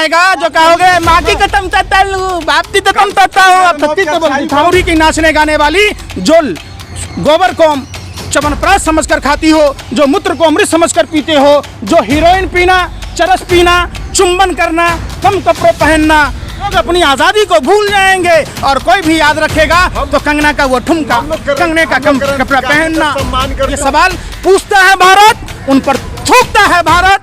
आएगा जो कहोगे माँ की कसम चाहता हूँ, बाप की कसम चाहता हूँ। थावरी की नाचने गाने वाली जो गोबर को च्यवनप्राश समझकर खाती हो, जो मूत्र को अमृत समझकर पीते हो, जो हीरोइन पीना, चरस पीना, चुंबन करना, कम कपड़े पहनना, लोग अपनी आज़ादी को भूल जाएंगे और कोई भी याद रखेगा तो कंगना का वो ठुमका, कंगने का कम कपड़ा पहनना। ये सवाल पूछता है भारत, उन पर थूकता है भारत।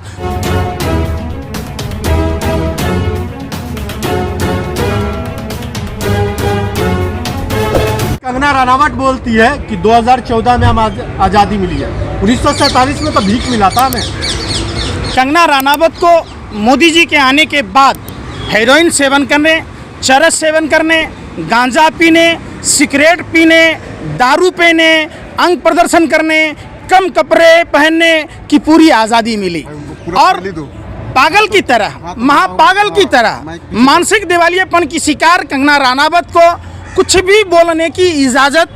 कंगना रनावट बोलती है कि 2014 में हम आज़ादी मिली है, 1947 में तो भीख मिला था हमें। कंगना रनावत को मोदी जी के आने के बाद हेरोइन सेवन करने, चरस सेवन करने, गांजा पीने, सिगरेट पीने, दारू पीने, अंग प्रदर्शन करने, कम कपड़े पहनने की पूरी आज़ादी मिली और पागल की तरह, महापागल की तरह मानसिक दिवालियापन की शिकार कंगना रनावत को कुछ भी बोलने की इजाज़त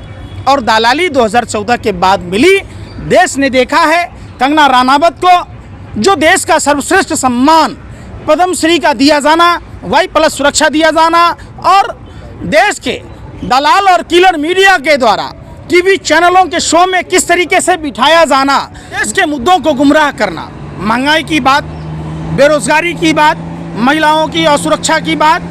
और दलाली 2014 के बाद मिली। देश ने देखा है कंगना रनावत को जो देश का सर्वश्रेष्ठ सम्मान पद्मश्री का दिया जाना, Y+ सुरक्षा दिया जाना और देश के दलाल और किलर मीडिया के द्वारा टीवी चैनलों के शो में किस तरीके से बिठाया जाना, देश के मुद्दों को गुमराह करना, महंगाई की बात, बेरोजगारी की बात, महिलाओं की असुरक्षा की बात,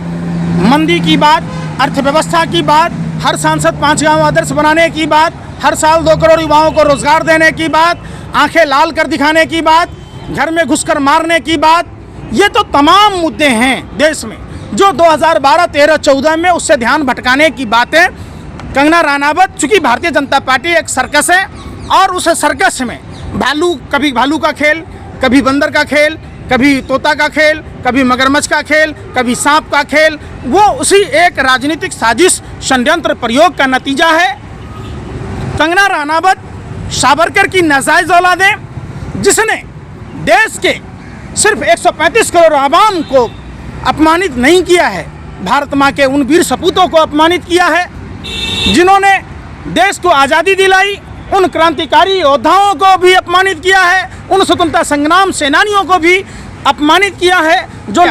मंदी की बात, अर्थव्यवस्था की बात, हर सांसद 5 गांव आदर्श बनाने की बात, हर साल 2 करोड़ युवाओं को रोजगार देने की बात, आंखें लाल कर दिखाने की बात, घर में घुसकर मारने की बात, ये तो तमाम मुद्दे हैं देश में जो 2012, 13, 14 में उससे ध्यान भटकाने की बातें। कंगना रनावत, चूँकि भारतीय जनता पार्टी एक सर्कस है और उस सर्कस में भालू, कभी भालू का खेल, कभी बंदर का खेल, कभी तोता का खेल, कभी मगरमच्छ का खेल, कभी सांप का खेल, वो उसी एक राजनीतिक साजिश षड्यंत्र प्रयोग का नतीजा है। कंगना रनावत सावरकर की नाजायज औलादें, जिसने देश के सिर्फ 135 करोड़ आवाम को अपमानित नहीं किया है, भारत माँ के उन वीर सपूतों को अपमानित किया है जिन्होंने देश को आज़ादी दिलाई, उन क्रांतिकारी योद्धाओं को भी अपमानित किया है, उन स्वतंत्रता संग्राम सेनानियों को भी अपमानित किया है। जो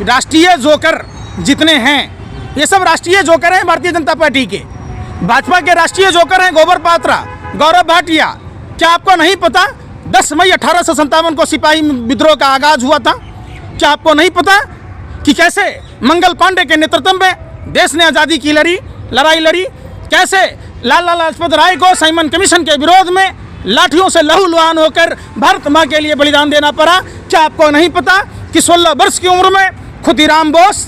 राष्ट्रीय जोकर जितने हैं, ये सब राष्ट्रीय जोकर हैं भारतीय जनता पार्टी के। भाजपा के राष्ट्रीय जोकर हैं गोबर पात्रा, गौरव भाटिया। क्या आपको नहीं पता 10 मई 1857 को सिपाही विद्रोह का आगाज हुआ था? क्या आपको नहीं पता कि कैसे मंगल पांडे के नेतृत्व में देश ने आज़ादी की लड़ाई लड़ी, कैसे लाला लाजपत राय को साइमन कमीशन के विरोध में लाठियों से लहूलुहान होकर भारत माँ के लिए बलिदान देना पड़ा? क्या आपको नहीं पता कि 16 वर्ष की उम्र में खुदीराम बोस,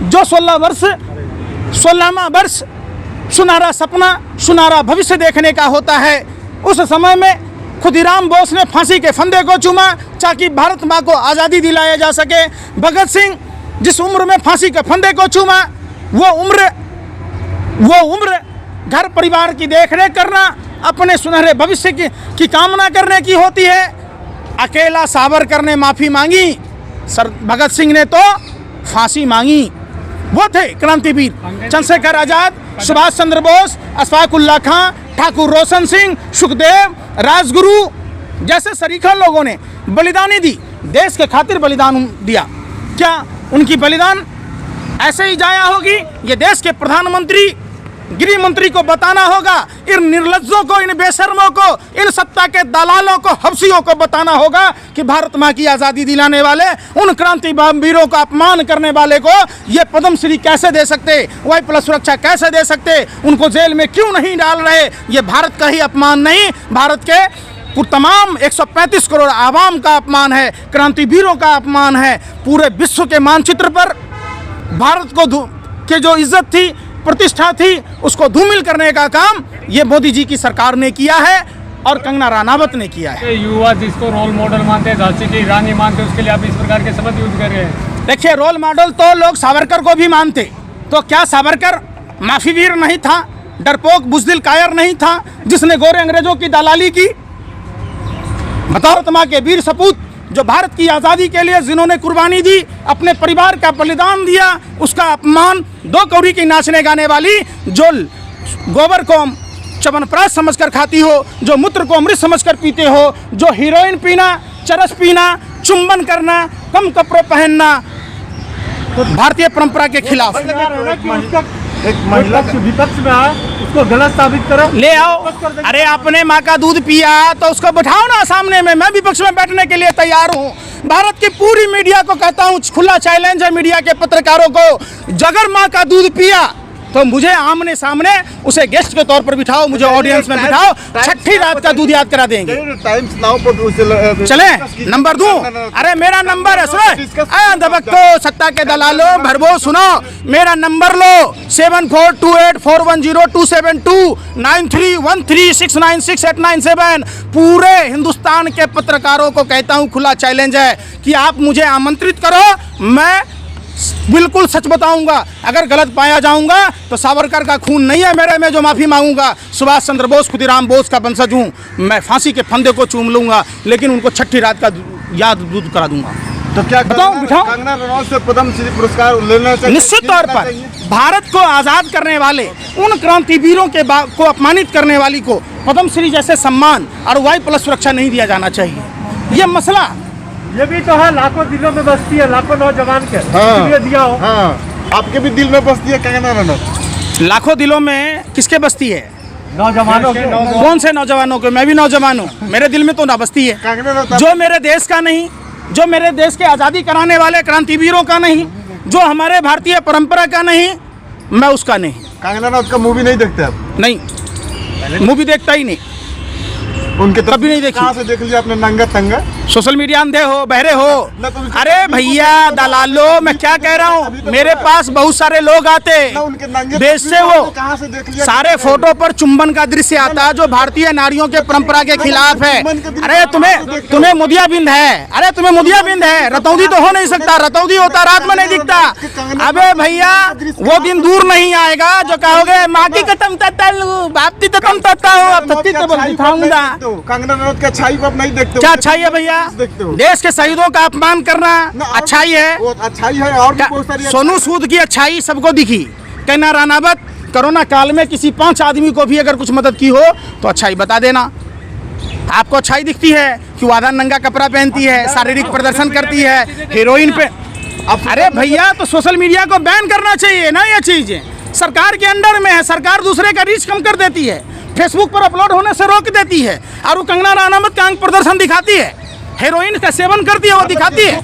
जो 16वां वर्ष सुनहरा सपना, सुनहरा भविष्य देखने का होता है, उस समय में खुदीराम बोस ने फांसी के फंदे को चूमा ताकि भारत माँ को आज़ादी दिलाया जा सके। भगत सिंह जिस उम्र में फांसी के फंदे को चूमा, वो उम्र घर परिवार की देखरेख करना, अपने सुनहरे भविष्य की कामना करने की होती है। अकेला सावरकर ने माफ़ी मांगी, सर भगत सिंह ने तो फांसी मांगी। वो थे क्रांतिवीर चंद्रशेखर आज़ाद, सुभाष चंद्र बोस, अशफाक उल्लाह खां, ठाकुर रोशन सिंह, सुखदेव, राजगुरु जैसे सरीखा लोगों ने बलिदानी दी, देश के खातिर बलिदान दिया। क्या उनकी बलिदान ऐसे ही जाया होगी? ये देश के प्रधानमंत्री, गृह मंत्री को बताना होगा, इन निर्लज्जों को, इन बेशर्मों को, इन सत्ता के दलालों को, हफ्सियों को बताना होगा कि भारत माँ की आज़ादी दिलाने वाले उन क्रांति वीरों का अपमान करने वाले को ये पद्मश्री कैसे दे सकते, Y+ सुरक्षा कैसे दे सकते, उनको जेल में क्यों नहीं डाल रहे? ये भारत का ही अपमान नहीं, भारत के तमाम 135 करोड़ आवाम का अपमान है, क्रांतिवीरों का अपमान है। पूरे विश्व के मानचित्र पर भारत को के जो इज्जत थी, प्रतिष्ठा थी, उसको धूमिल करने का काम ये मोदी जी की सरकार ने किया है और कंगना रनावत ने किया है। युवा जिसको रोल मॉडल मानते हैं, झांसी की रानी मानते हैं, उसके लिए आप इस प्रकार के शब्द यूज कर रहे हैं। देखिए, रोल मॉडल तो लोग सावरकर को भी मानते, तो क्या सावरकर माफी वीर नहीं था, डरपोक बुज़दिल कायर नहीं था, जिसने गोरे अंग्रेजों की दलाली की? भारत माँ के वीर सपूत जो भारत की आज़ादी के लिए जिन्होंने कुर्बानी दी, अपने परिवार का बलिदान दिया, उसका अपमान 2 कौड़ी की नाचने गाने वाली जो गोबर को च्यवनप्राश समझकर खाती हो, जो मूत्र को अमृत समझकर पीते हो, जो हीरोइन पीना, चरस पीना, चुंबन करना, कम कपड़े पहनना, भारतीय परंपरा के खिलाफ। एक महिला विपक्ष में आए, उसको गलत साबित करो, ले आओ। अरे आपने माँ का दूध पिया तो उसको बैठाओ ना सामने में। मैं विपक्ष में बैठने के लिए तैयार हूँ। भारत की पूरी मीडिया को कहता हूँ, खुला चैलेंज है मीडिया के पत्रकारों को, अगर माँ का दूध पिया तो मुझे आमने सामने उसे गेस्ट के तौर पर बिठाओ, मुझे ऑडियंस में बिठाओ, छठी रात का दूध याद करा देंगे। टाइम्स नाउ पर चले नंबर दूं? अरे मेरा नंबर है, सुनो दबकतो सत्ता के दलालो भरबो, सुनो मेरा नंबर लो 7428410272 9313696897। पूरे हिंदुस्तान के पत्रकारों को कहता हूं, खुला चैलेंज है कि आप मुझे आमंत्रित करो, मैं बिल्कुल सच बताऊंगा। अगर गलत पाया जाऊंगा तो सावरकर का खून नहीं है मेरे में जो माफ़ी मांगूंगा। सुभाष चंद्र बोस, खुदीराम बोस का वंशज हूँ, मैं फांसी के फंदे को चूम लूंगा, लेकिन उनको छठी रात का याद दूध करा दूंगा। तो क्या बताओ, बिठाओ। कंगना रनौत से पद्म श्री पुरस्कार लेना चाहिए? निश्चित तौर पर भारत को आज़ाद करने वाले उन क्रांतिवीरों के को अपमानित करने वाली को पद्मश्री जैसे सम्मान और वाई+ सुरक्षा नहीं दिया जाना चाहिए। ये मसला ये भी तो है, लाखों दिलों में बसती है, लाखों नौजवान के इसलिए दिया हो। हाँ, आपके भी दिल में बसती है कंगना रनौत। लाखों दिलों में किसके बसती है? नौजवानों के। कौन से नौजवानों के? मैं भी नौजवान हूँ, मेरे दिल में तो ना बसती है। कंगना रनौत जो मेरे देश का नहीं, जो मेरे देश के आज़ादी कराने वाले क्रांतिवीरों का नहीं, जो हमारे भारतीय परंपरा का नहीं, मैं उसका नहीं। कंगना रनौत का मूवी नहीं देखते आप? नहीं, मूवी देखता ही नहीं, उनके कभी नहीं देखी। कहाँ से देख लिया आपने नंगा तंगा? सोशल मीडिया अंधे हो, बहरे हो। अरे भैया दलालो, मैं क्या कह रहा हूँ, मेरे पास बहुत सारे लोग आते देश से, वो कहाँ से देख लिया? सारे फोटो पर चुंबन का दृश्य आता जो भारतीय नारियों के परंपरा के खिलाफ है। अरे तुम्हें मुदियाबिंद है, अरे तुम्हें मुदियाबिंद है, रतौंधी तो हो नहीं सकता, रतौंधी होता रात में नहीं दिखता। अबे भैया वो दिन दूर नहीं आएगा जो कहोगे माँ की कसम बाप की कसम दिखाऊंगा। कंगना रनौत की अच्छाई को आप नहीं देखते? क्या अच्छाई है भैया? देश के शहीदों का अपमान करना अच्छाई है? अच्छाई है, और भी बहुत सारी। सोनू सूद की अच्छाई सबको दिखी। कंगना रनौत कोरोना काल में किसी 5 आदमी को भी अगर कुछ मदद की हो तो अच्छाई बता देना। आपको अच्छाई दिखती है कि वो आधा नंगा कपड़ा पहनती है, शारीरिक प्रदर्शन करती है, हीरोइन पे। अरे भैया तो सोशल मीडिया को बैन करना चाहिए ना, ये चीज़ सरकार के अंडर में है, सरकार दूसरे का रीच कम कर देती है, फेसबुक पर अपलोड होने से रोक देती है, और वो कंगना रनौत का अंग प्रदर्शन दिखाती है, हेरोइन का सेवन करती है, वो दिखाती है।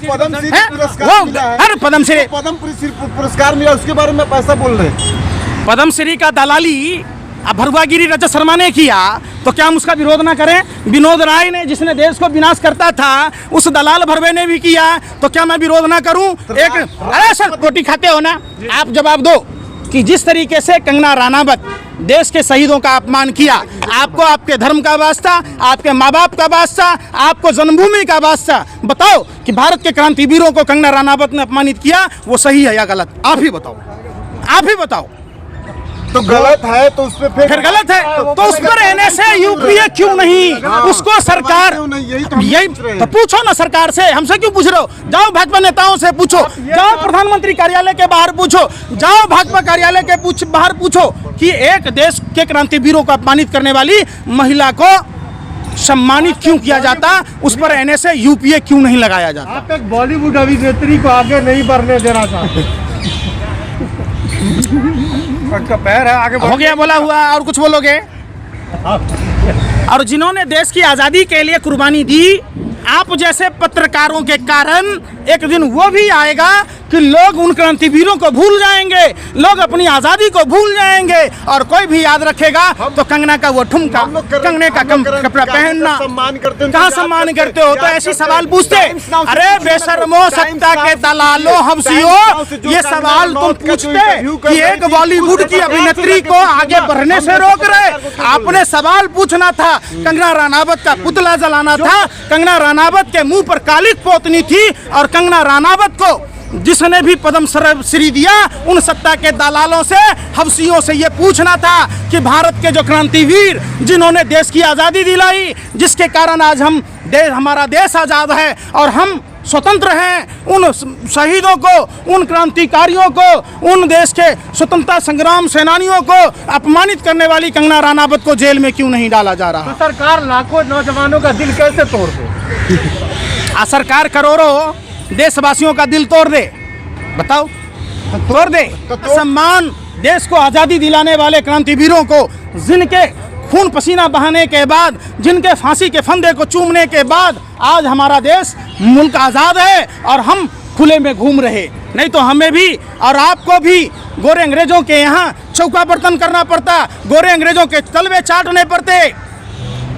अरे पद्मश्री पुरस्कार मिला, उसके बारे में पैसा बोल रहे हैं। पद्मश्री का दलाली अब भरुआगिरी रजत शर्मा ने किया तो क्या हम उसका विरोध ना करें? विनोद राय ने, जिसने देश को विनाश करता था, उस दलाल भरवे ने भी किया, तो क्या मैं विरोध ना करूं? एक अरे सर रोटी खाते हो ना, आप जवाब दो कि जिस तरीके से कंगना रनौत देश के शहीदों का अपमान किया, आपको आपके धर्म का वास्ता, आपके माँ बाप का वास्ता, आपको जन्मभूमि का वास्ता, बताओ कि भारत के क्रांतिवीरों को कंगना रनौत ने अपमानित किया, वो सही है या गलत? आप ही बताओ, आप ही बताओ। तो गलत है तो उस पर फिर गलत है तो उस पर रहने से यूपीए क्यों नहीं? उसको सरकार यही तो पूछो ना, सरकार से, हमसे क्यों पूछ रहे हो? जाओ भाजपा नेताओं से पूछो, जाओ प्रधानमंत्री कार्यालय के बाहर पूछो, जाओ भाजपा कार्यालय के बाहर पूछो कि एक देश के क्रांतिवीरों को अपमानित करने वाली महिला को सम्मानित क्यों किया जाता, उस पर रहने से यूपीए क्यों नहीं लगाया जाता? आप एक बॉलीवुड अभिनेत्री को आगे नहीं बढ़ने देना चाहते? का पैर है आगे हो गया बोला हुआ, और कुछ बोलोगे? और जिन्होंने देश की आज़ादी के लिए कुर्बानी दी, आप जैसे पत्रकारों के कारण एक दिन वो भी आएगा कि लोग उन क्रांतिवीरों को भूल जाएंगे, लोग अपनी आज़ादी को भूल जाएंगे, और कोई भी याद रखेगा तो कंगना का वो ठुमका, कंगने का कपड़ा पहनना। कहाँ सम्मान करते हो? तो ऐसी सवाल पूछते, अरे बेशर्मो सत्ता के दलालो हवसियो, ये सवाल तुम पूछते कि एक बॉलीवुड की अभिनेत्री को आगे बढ़ने से रोक रहे? आपने सवाल पूछना था, कंगना रनौत का पुतला जलाना था, कंगना रनौत के मुंह पर कालिक पोतनी थी, और कंगना रनौत को जिसने भी पद्मश्री दिया, उन सत्ता के दलालों से, हवसियों से ये पूछना था कि भारत के जो क्रांतिवीर जिन्होंने देश की आज़ादी दिलाई, जिसके कारण आज हमारा देश आज़ाद है और हम स्वतंत्र हैं, उन शहीदों को, उन क्रांतिकारियों को, उन देश के स्वतंत्रता संग्राम सेनानियों को अपमानित करने वाली कंगना रनौत को जेल में क्यों नहीं डाला जा रहा? तो सरकार लाखों नौजवानों का दिल कैसे तोड़ दे? सरकार करोड़ों देशवासियों का दिल तोड़ दे, बताओ? तोड़ दे। सम्मान देश को आज़ादी दिलाने वाले क्रांतिवीरों को, जिनके खून पसीना बहाने के बाद, जिनके फांसी के फंदे को चूमने के बाद आज हमारा देश मुल्क आज़ाद है और हम खुले में घूम रहे। नहीं तो हमें भी और आपको भी गोरे अंग्रेजों के यहाँ चौका बर्तन करना पड़ता, गोरे अंग्रेजों के तलवे चाटने पड़ते।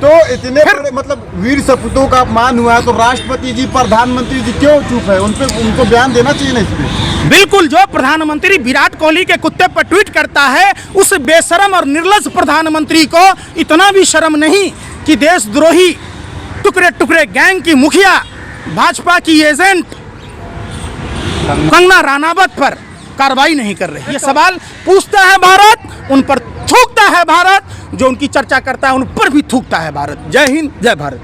तो इतने बड़े मतलब वीर सपूतों का अपमान हुआ है, तो राष्ट्रपति जी, प्रधानमंत्री जी क्यों चुप है? उनको बयान देना चाहिए ना इस पे। बिल्कुल, जो प्रधानमंत्री विराट कोहली के कुत्ते पर ट्वीट करता है, उस बेशरम और निर्लज प्रधानमंत्री को इतना भी शर्म नहीं कि देशद्रोही टुकड़े टुकड़े गैंग की मुखिया, भाजपा की एजेंट कंगना रनावत पर कार्रवाई नहीं कर रही। ये सवाल पूछता है भारत, उन पर थूकता है भारत, जो उनकी चर्चा करता है उन पर भी थूकता है भारत। जय हिंद, जय भारत।